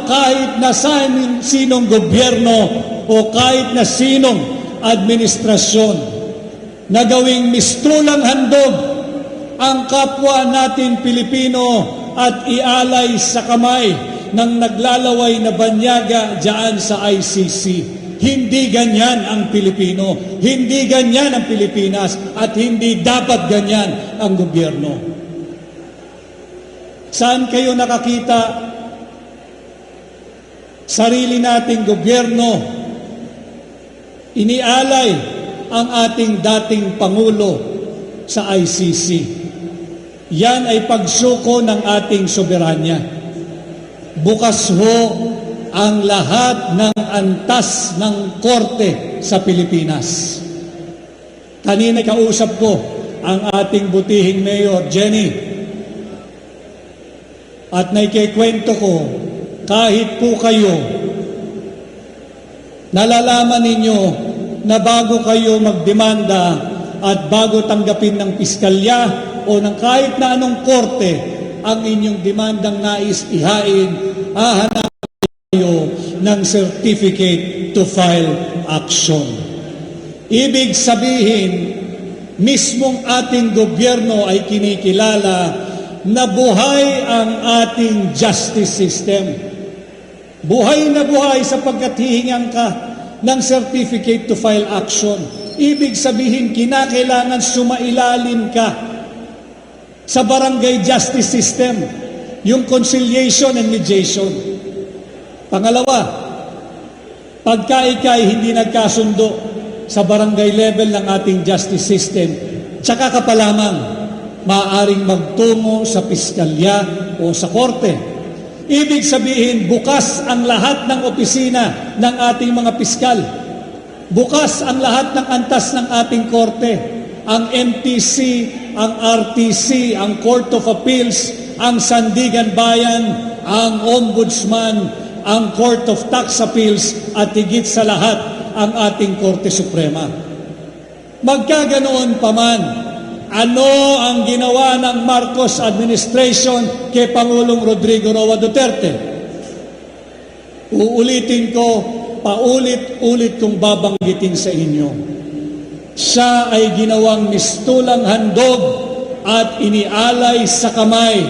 kahit na sinong gobyerno o kahit na sinong administrasyon na gawing mistulang handog ang kapwa natin Pilipino at ialay sa kamay ng naglalaway na banyaga diyan sa ICC. Hindi ganyan ang Pilipino, hindi ganyan ang Pilipinas, at hindi dapat ganyan ang gobyerno. Saan kayo nakakita sarili nating gobyerno inialay ang ating dating Pangulo sa ICC? Yan ay pagsuko ng ating soberanya. Bukas ho ang lahat ng antas ng korte sa Pilipinas. Kanina kausap ko ang ating butihing Mayor Jenny at naikikwento ko, kahit po kayo nalalaman ninyo na bago kayo magdemanda at bago tanggapin ng piskalya o ng kahit na anong korte ang inyong demandang nais ihain, hahanap kayo ng certificate to file action. Ibig sabihin, mismong ating gobyerno ay kinikilala na buhay ang ating justice system. Buhay na buhay sapagkat hihingan ka ng certificate to file action. Ibig sabihin, kinakailangan sumailalim ka sa barangay justice system, yung conciliation and mediation. Pangalawa, pagka ikay hindi nagkasundo sa barangay level ng ating justice system, tsaka ka pa lamang maaaring magtungo sa piskalya o sa korte. Ibig sabihin, bukas ang lahat ng opisina ng ating mga piskal. Bukas ang lahat ng antas ng ating korte. Ang MTC, ang RTC, ang Court of Appeals, ang Sandigan Bayan, ang Ombudsman, ang Court of Tax Appeals, at higit sa lahat, ang ating Korte Suprema. Magkaganoon pa man, ano ang ginawa ng Marcos administration kay Pangulong Rodrigo Roa Duterte? Uulitin ko, paulit-ulit kong babanggitin sa inyo. Siya ay ginawang mistulang handog at inialay sa kamay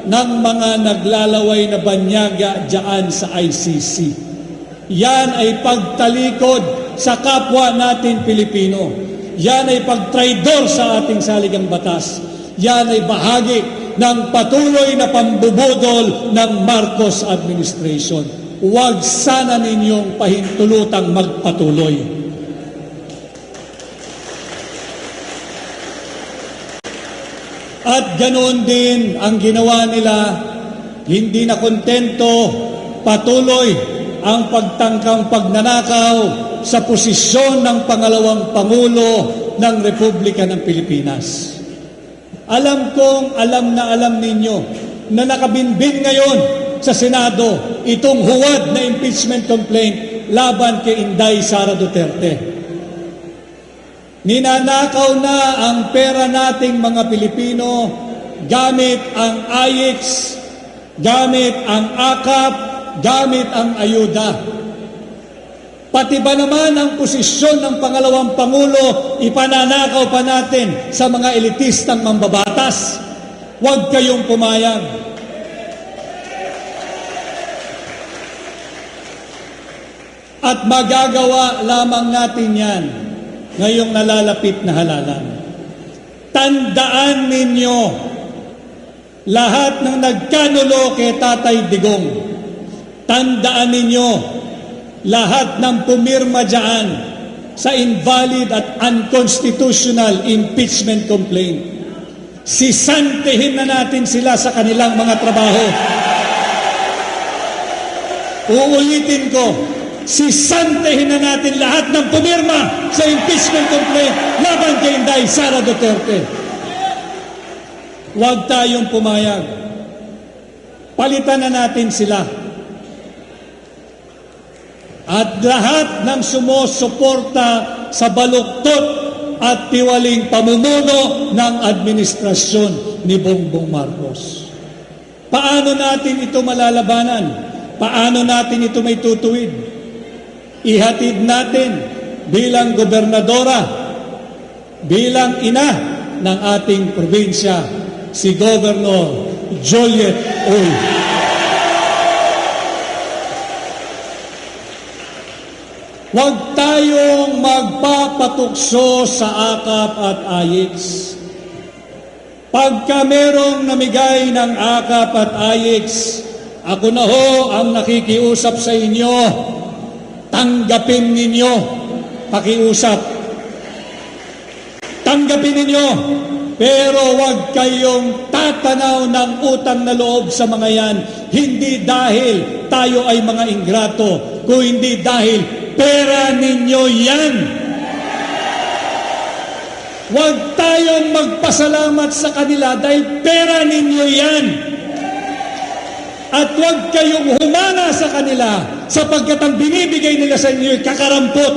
ng mga naglalaway na banyaga diyan sa ICC. Yan ay pagtalikod sa kapwa natin Pilipino. Yan ay pagtraidor sa ating saligang batas. Yan ay bahagi ng patuloy na pambubudol ng Marcos administration. Huwag sana ninyong pahintulutang magpatuloy. At ganoon din ang ginawa nila, hindi na kontento, patuloy ang pagtangkang pagnanakaw sa posisyon ng pangalawang Pangulo ng Republika ng Pilipinas. Alam kong alam na alam ninyo na nakabinbin ngayon sa Senado itong huwad na impeachment complaint laban kay Inday Sara Duterte. Ninanakaw na ang pera nating mga Pilipino gamit ang AIX, gamit ang AKAP, gamit ang ayuda. Pati ba naman ang posisyon ng pangalawang Pangulo, ipananakaw pa natin sa mga elitistang mambabatas? Huwag kayong pumayag. At magagawa lamang natin yan ngayong nalalapit na halalan. Tandaan ninyo, lahat ng nagkanulo kay Tatay Digong, tandaan ninyo, lahat ng pumirma dyan sa invalid at unconstitutional impeachment complaint, sisantihin na natin sila sa kanilang mga trabaho. Uulitin ko, sisantihin na natin lahat ng pumirma sa impeachment complaint laban kay Inday Sara Duterte. Huwag tayong pumayag. Palitan na natin sila. At lahat ng sumusuporta sa baluktot at tiwaling pamumuno ng administrasyon ni Bongbong Marcos. Paano natin ito malalabanan? Paano natin ito may tutuwid? Ihatid natin bilang gobernadora, bilang ina ng ating probinsya, si Governor Juliet Uy. Huwag tayong magpapatukso sa akap at AIX. Pagka merong namigay ng akap at AIX, ako na ho ang nakikiusap sa inyo. Tanggapin ninyo. Pakiusap. Tanggapin ninyo. Pero huwag kayong tatanaw ng utang na loob sa mga yan. Hindi dahil tayo ay mga ingrato, kung hindi dahil pera ninyo yan. Huwag tayong magpasalamat sa kanila dahil pera ninyo yan. At huwag kayong humanga sa kanila sapagkat ang binibigay nila sa inyo ay kakarampot.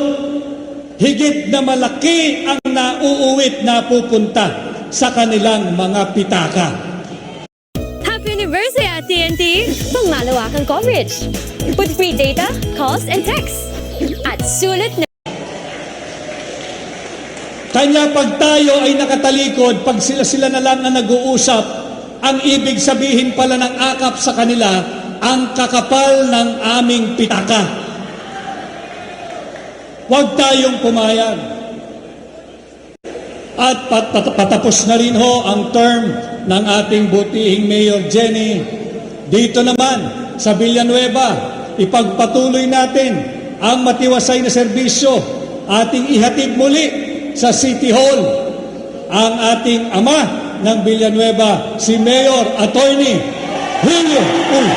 Higit na malaki ang nauuwit na pupunta sa kanilang mga pitaka. Happy anniversary at TNT! Pangmalawakang coverage. With free data, calls, and texts. At sulit na... Kanya pag tayo ay nakatalikod, pag sila na lang na nag-uusap, ang ibig sabihin pala ng akap sa kanila, ang kakapal ng aming pitaka. Huwag tayong pumayag. At patapos na rin ho ang term ng ating butihing Mayor Jenny. Dito naman sa Villanueva, ipagpatuloy natin ang matiwasay na serbisyo, ating ihatid muli sa City Hall ang ating ama ng Villanueva, si Mayor Attorney Julio Uy.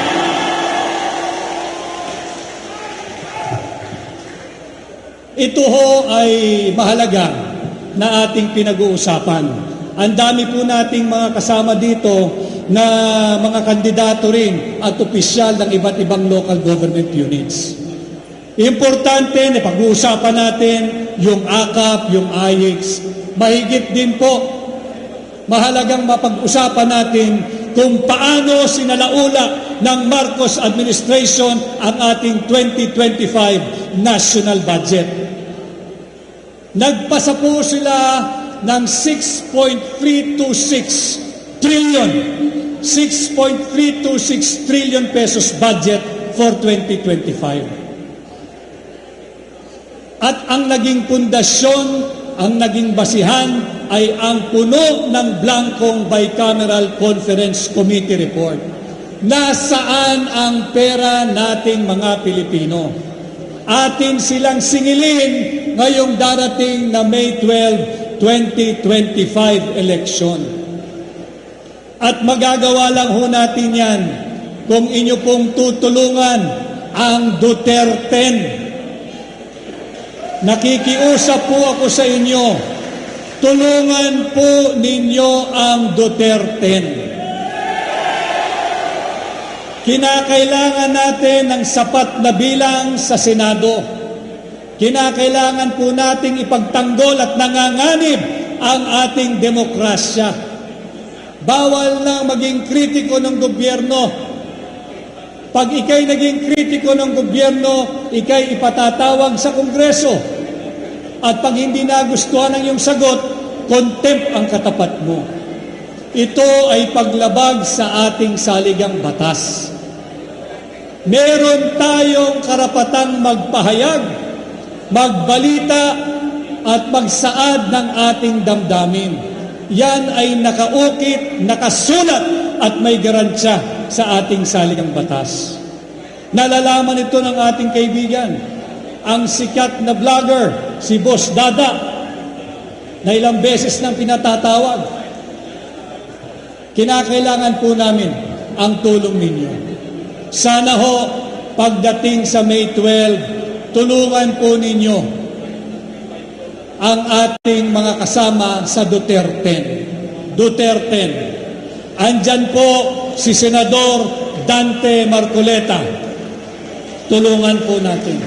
Ito ho ay mahalaga na ating pinag-uusapan. Ang dami po nating mga kasama dito na mga kandidato rin at opisyal ng iba't ibang local government units. Importante na pag-uusapan natin yung AKAP, yung AIX. Mahigit din po, mahalagang mapag-usapan natin kung paano sinalaula ng Marcos administration ang ating 2025 national budget. Nagpasa po sila ng 6.326 trillion. 6.326 trillion pesos budget for 2025. At ang naging pundasyon, ang naging basihan ay ang puno ng blankong Bicameral Conference Committee report. Nasaan ang pera nating mga Pilipino? Atin silang singilin ngayong darating na May 12, 2025 election. At magagawa lang ho natin yan kung inyo pong tutulungan ang Duterte. Nakikiusap po ako sa inyo, tulungan po ninyo ang Duterte. Kinakailangan natin ng sapat na bilang sa Senado. Kinakailangan po nating ipagtanggol at nanganganib ang ating demokrasya. Bawal na maging kritiko ng gobyerno. Pag ikay naging kritiko ng gobyerno, ikay ipatatawag sa Kongreso. At pag hindi nagustuhan ang iyong sagot, contempt ang katapat mo. Ito ay paglabag sa ating saligang batas. Meron tayong karapatang magpahayag, magbalita at magsaad ng ating damdamin. Yan ay nakaukit, nakasulat at may garansya sa ating saligang batas. Nalalaman ito ng ating kaibigan, ang sikat na vlogger, si Boss Dada, na ilang beses nang pinatatawag. Kinakailangan po namin ang tulong ninyo. Sana ho, pagdating sa May 12, tulungan po ninyo ang ating mga kasama sa Duterte. Andyan po si Senador Dante Marcoleta. Tulungan po natin.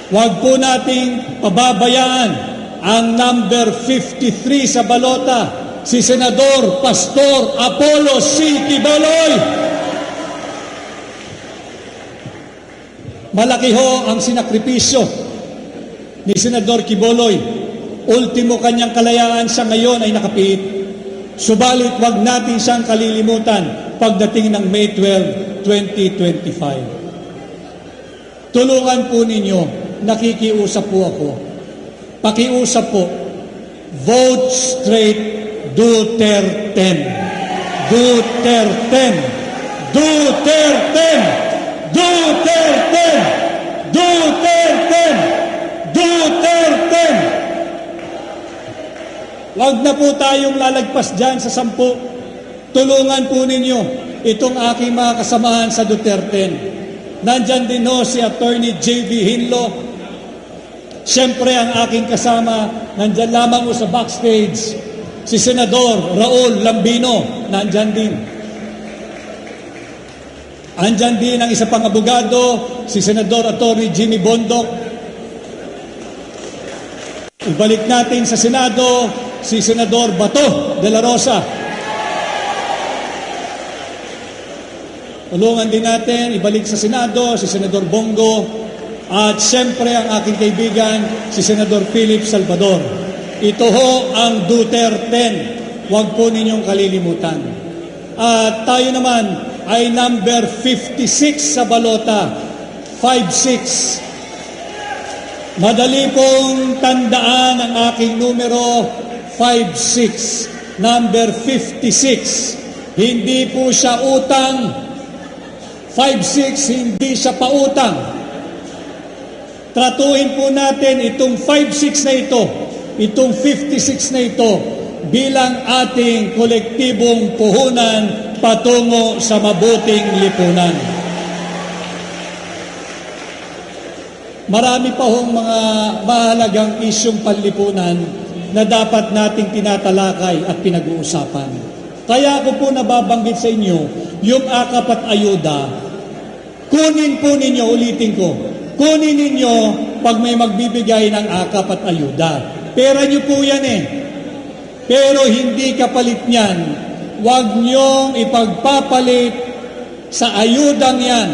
Huwag po nating pababayaan ang number 53 sa balota, si Senador Pastor Apollo C. Quiboloy. Malaki ho ang sinakripisyo ni Senador Quiboloy. Ultimo kanyang kalayaan sa ngayon ay nakapiit. Subalit wag natin siyang kalilimutan pagdating ng May 12, 2025. Tulungan po ninyo, nakikiusap po ako. Pakiusap po, vote straight Duterte. Duterte. Duterte. Duterte. Duterte. Duterte. Wag na po tayong lalagpas dyan sa 10. Tulungan po ninyo itong aking mga kasamahan sa Duterte. Nandyan din ho si Attorney J.V. Hinlo. Siyempre ang aking kasama, nandyan lamang ho sa backstage, si Senador Raul Lambino, nandyan din. Andyan din ang isa pang abogado, si Senador Attorney Jimmy Bondoc. Ibalik natin sa Senado, si Senador Bato de la Rosa. Tulungan din natin, ibalik sa Senado, si Senador Bongo. At siyempre ang aking kaibigan, si Senador Philip Salvador. Ito ho ang Duterte. Huwag po ninyong kalilimutan. At tayo naman ay number 56 sa balota. 56. Madali pong tandaan ang aking numero 56. Number 56. Hindi po siya utang. 56, hindi siya pautang. Tratuhin po natin itong 5-6 na ito, itong 56 na ito, bilang ating kolektibong puhunan patungo sa mabuting lipunan. Marami pa hong mga mahalagang isyong panlipunan na dapat nating tinatalakay at pinag-uusapan. Kaya ako po nababanggit sa inyo, yung akap at ayuda, kunin po ninyo, ulitin ko, kunin ninyo pag may magbibigay ng akap at ayuda. Pera nyo po yan eh. Pero hindi kapalit niyan. Huwag nyong ipagpapalit sa ayudang yan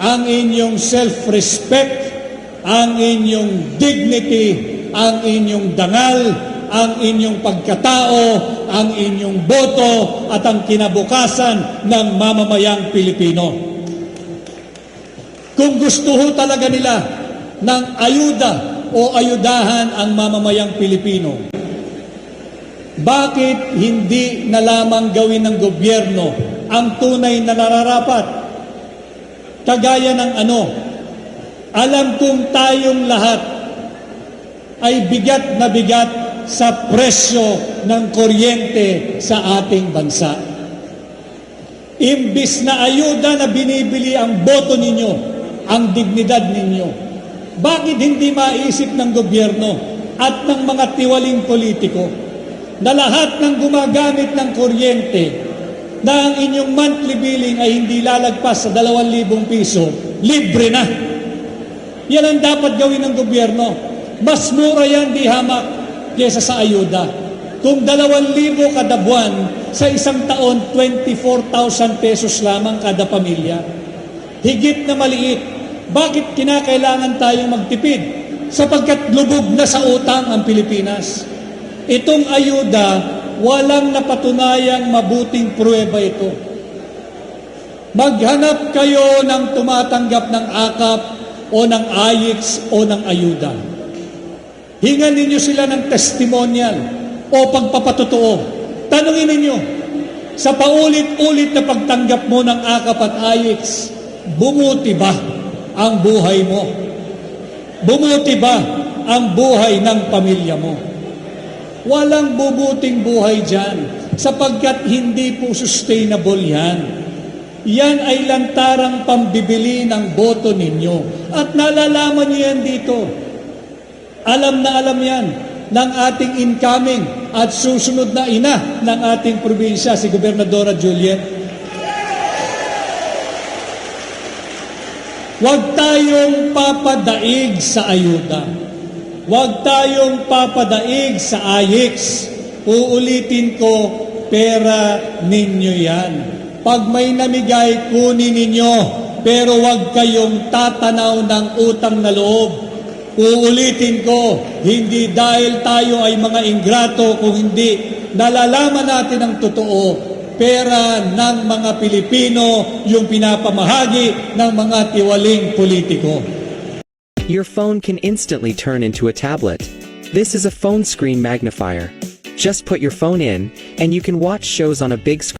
ang inyong self-respect, ang inyong dignity, ang inyong dangal, ang inyong pagkatao, ang inyong boto, at ang kinabukasan ng mamamayang Pilipino. Kung gusto ho talaga nila ng ayuda o ayudahan ang mamamayang Pilipino, bakit hindi na lamang gawin ng gobyerno ang tunay na nararapat? Kagaya ng alam kong tayong lahat ay bigat na bigat sa presyo ng kuryente sa ating bansa. Imbis na ayuda na binibili ang boto ninyo, ang dignidad ninyo. Bakit hindi maisip ng gobyerno at ng mga tiwaling politiko na lahat ng gumagamit ng kuryente na ang inyong monthly billing ay hindi lalagpas sa 2,000 piso, libre na? Yan ang dapat gawin ng gobyerno. Mas mura yan, di hamak, kesa sa ayuda. Kung 2,000 kada buwan, sa isang taon, 24,000 pesos lamang kada pamilya. Higit na maliit. Bakit kinakailangan tayong magtipid? Sapagkat lubog na sa utang ang Pilipinas. Itong ayuda, walang napatunayang mabuting pruweba ito. Maghanap kayo ng tumatanggap ng akap o ng AYIX o ng ayuda. Hingan ninyo sila ng testimonial o pagpapatotoo. Tanungin ninyo, sa paulit-ulit na pagtanggap mo ng akap at AYIX, bumuti ba ang buhay mo? Bumuti ba ang buhay ng pamilya mo? Walang bubuting buhay dyan sapagkat hindi po sustainable yan. Yan ay lantarang pambibili ng boto ninyo. At nalalaman niyo yan dito. Alam na alam yan ng ating incoming at susunod na ina ng ating probinsya, si Gobernadora Juliet. Huwag tayong papadaig sa ayuda. Huwag tayong papadaig sa AYIX. Uulitin ko, pera ninyo yan. Pag may namigay, kunin ninyo. pero huwag kayong tatanaw ng utang na loob. Uulitin ko, hindi dahil tayo ay mga ingrato, kung hindi nalalaman natin ang totoo, pera ng mga Pilipino yung pinapamahagi ng mga tiwaling politiko. Your phone can instantly turn into a tablet. This is a phone screen magnifier. Just put your phone in, and you can watch shows on a big screen.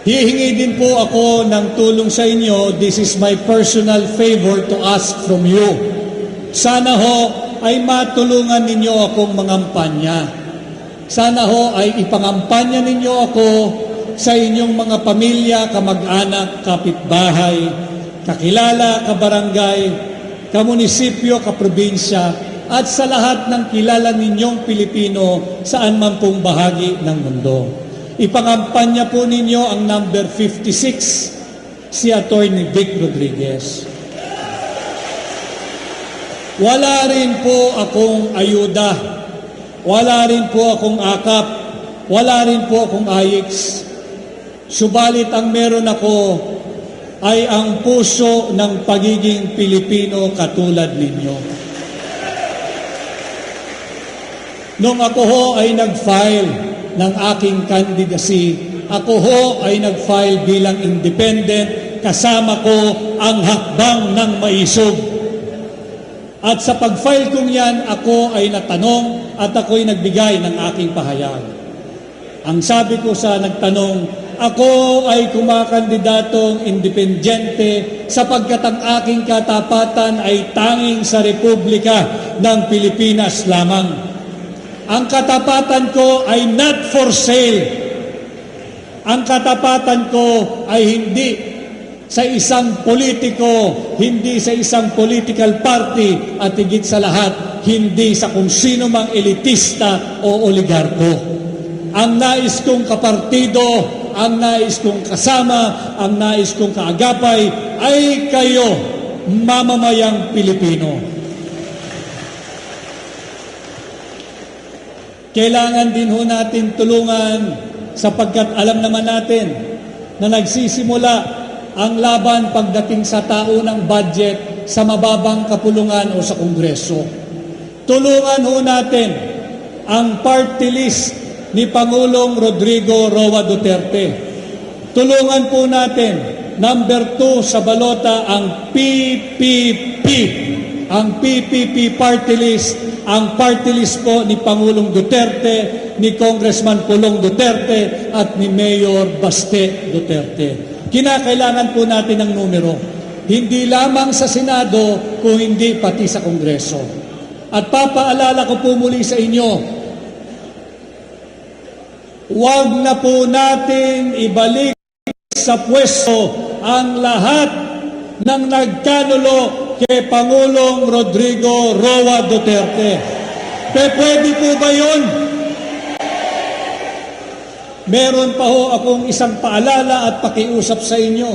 Hihingi din po ako ng tulong sa inyo. This is my personal favor to ask from you. Sana ho ay matulungan ninyo akong mangampanya. Sana ho ay ipangampanya ninyo ako sa inyong mga pamilya, kamag-anak, kapitbahay, kakilala, kabarangay, kamunisipyo, kaprobinsya, at sa lahat ng kilala ninyong Pilipino saan man pong bahagi ng mundo. Ipangampanya po ninyo ang number 56, si Attorney Vic Rodriguez. Wala rin po akong ayuda, wala rin po akong akap, wala rin po akong ayix. Subalit ang meron ako ay ang puso ng pagiging Pilipino katulad ninyo. Nung ako ho ay nag-file ng aking candidacy, ako ho ay nag-file bilang independent, kasama ko ang hakbang ng maisog. At sa pag-file kong yan, ako ay natanong at ako'y nagbigay ng aking pahayag. Ang sabi ko sa nagtanong, ako ay kumakandidatong independyente sapagkat ang aking katapatan ay tanging sa Republika ng Pilipinas lamang. Ang katapatan ko ay not for sale. Ang katapatan ko ay hindi sa isang politiko, hindi sa isang political party, at higit sa lahat, hindi sa kung sino mang elitista o oligarko. Ang nais kong kapartido, ang nais kong kasama, ang nais kong kaagapay ay kayo, mamamayang Pilipino. Kailangan din ho natin tulungan sapagkat alam naman natin na nagsisimula ang laban pagdating sa taunang budget sa mababang kapulungan o sa Kongreso. Tulungan ho natin ang party list ni Pangulong Rodrigo Roa Duterte. Tulungan po natin, number 2 sa balota, ang PPP. Ang PPP party list, ang party list po ni Pangulong Duterte, ni Congressman Pulong Duterte, at ni Mayor Baste Duterte. Kinakailangan po natin ng numero, hindi lamang sa Senado, kung hindi pati sa Kongreso. At papaalala ko po muli sa inyo, huwag na po natin ibalik sa pwesto ang lahat ng nagkanulo kay Pangulong Rodrigo Roa Duterte. Pwede po ba yun? Meron pa ho akong isang paalala at pakiusap sa inyo.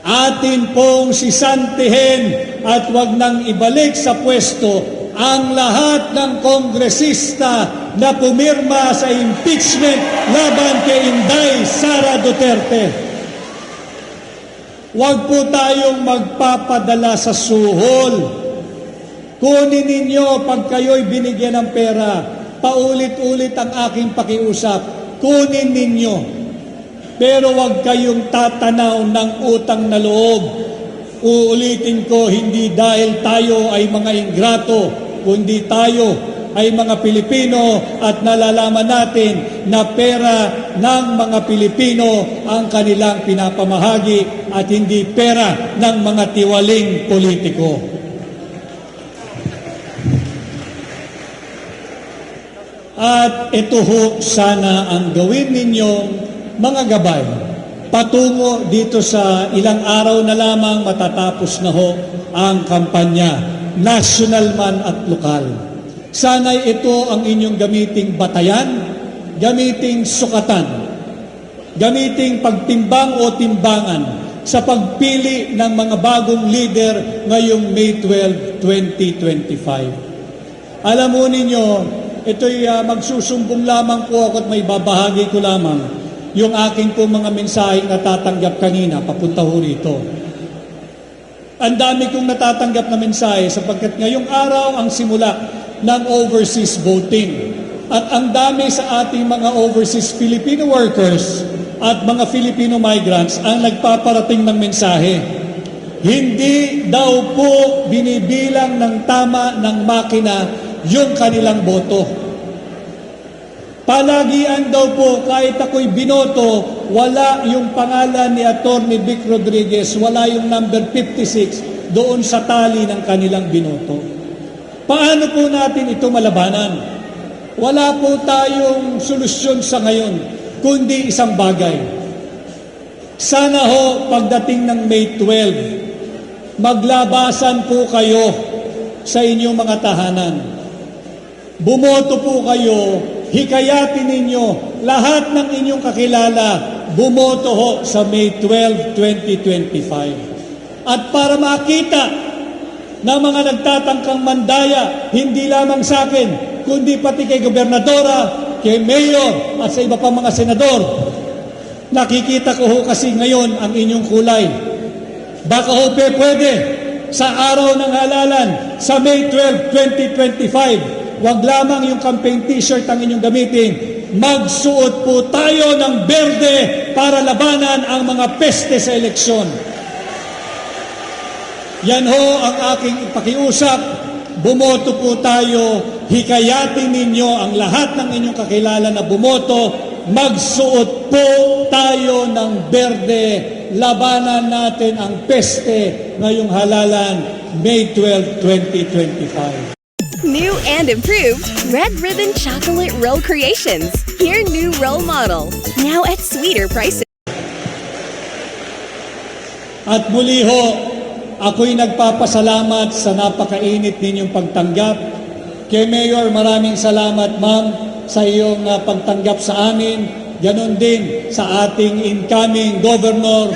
Atin pong sisantihin at wag nang ibalik sa pwesto ang lahat ng kongresista na pumirma sa impeachment laban kay Inday Sara Duterte. Huwag po tayong magpapadala sa suhol. Kunin ninyo pag kayo'y binigyan ng pera. Paulit-ulit ang aking pakiusap. Kunin ninyo. Pero huwag kayong tatanaw ng utang na loob. Uulitin ko, hindi dahil tayo ay mga ingrato, kundi tayo ay mga Pilipino at nalalaman natin na pera ng mga Pilipino ang kanilang pinapamahagi at hindi pera ng mga tiwaling politiko. At ito ho sana ang gawin ninyong mga gabay patungo dito sa ilang araw na lamang matatapos na ho ang kampanya, national man at lokal. Sana'y ito ang inyong gamiting batayan, gamiting sukatan, gamiting pagtimbang o timbangan sa pagpili ng mga bagong leader ngayong May 12, 2025. Alam mo ninyo, ito'y magsusumbong lamang po ako at may babahagi ko lamang. yung aking po mga mensaheng natatanggap kanina papunta ho rito. Ang dami kong natatanggap na mensahe sapagkat ngayong araw ang simula ng overseas voting. At ang dami sa ating mga overseas Filipino workers at mga Filipino migrants ang nagpaparating ng mensahe. Hindi daw po binibilang ng tama ng makina yung kanilang boto. Palagian daw po kahit ako'y binoto, wala yung pangalan ni Atty. Vic Rodriguez, wala yung number 56 doon sa tali ng kanilang binoto. Paano po natin ito malabanan? Wala po tayong solusyon sa ngayon, kundi isang bagay. Sana ho pagdating ng May 12, maglabasan po kayo sa inyong mga tahanan. Bumoto po kayo, hikayatin ninyo lahat ng inyong kakilala, bumoto ho sa May 12, 2025. At para makita ng mga nagtatangkang mandaya, hindi lamang sa akin, kundi pati kay gobernadora, kay mayor, at sa iba pang mga senador, nakikita ko ho kasi ngayon ang inyong kulay. Baka ho pwede sa araw ng halalan, sa May 12, 2025, wag lamang yung campaign t-shirt ang inyong gamitin. Magsuot po tayo ng berde para labanan ang mga peste sa eleksyon. Yan ho ang aking pakiusap. Bumoto po tayo. Hikayatin ninyo ang lahat ng inyong kakilala na bumoto. Magsuot po tayo ng berde. Labanan natin ang peste ngayong halalan, May 12, 2025. New and improved Red Ribbon Chocolate Roll Creations. Your new role model. Now at sweeter prices. At muli ho, ako'y nagpapasalamat sa napakainit ninyong pagtanggap. Kay Mayor, maraming salamat ma'am sa iyong pagtanggap sa amin. Ganon din sa ating incoming governor.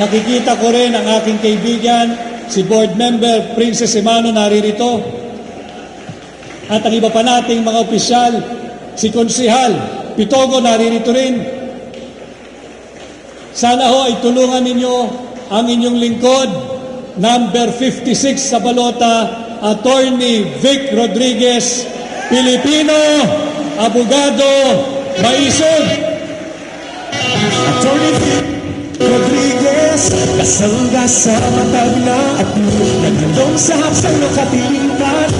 Nakikita ko rin ang aking kaibigan, si board member Princess Emano naririto. At ang iba pa nating mga opisyal, si Konsihal Pitogo naririto rin. Sana ho ay tulungan ninyo ang inyong lingkod, number 56 sa balota, Attorney Vic Rodriguez, Pilipino, abogado, maisod. Attorney Vic Rodriguez, kasangga sa matag na at naghandong sa hapsang nakatingkat.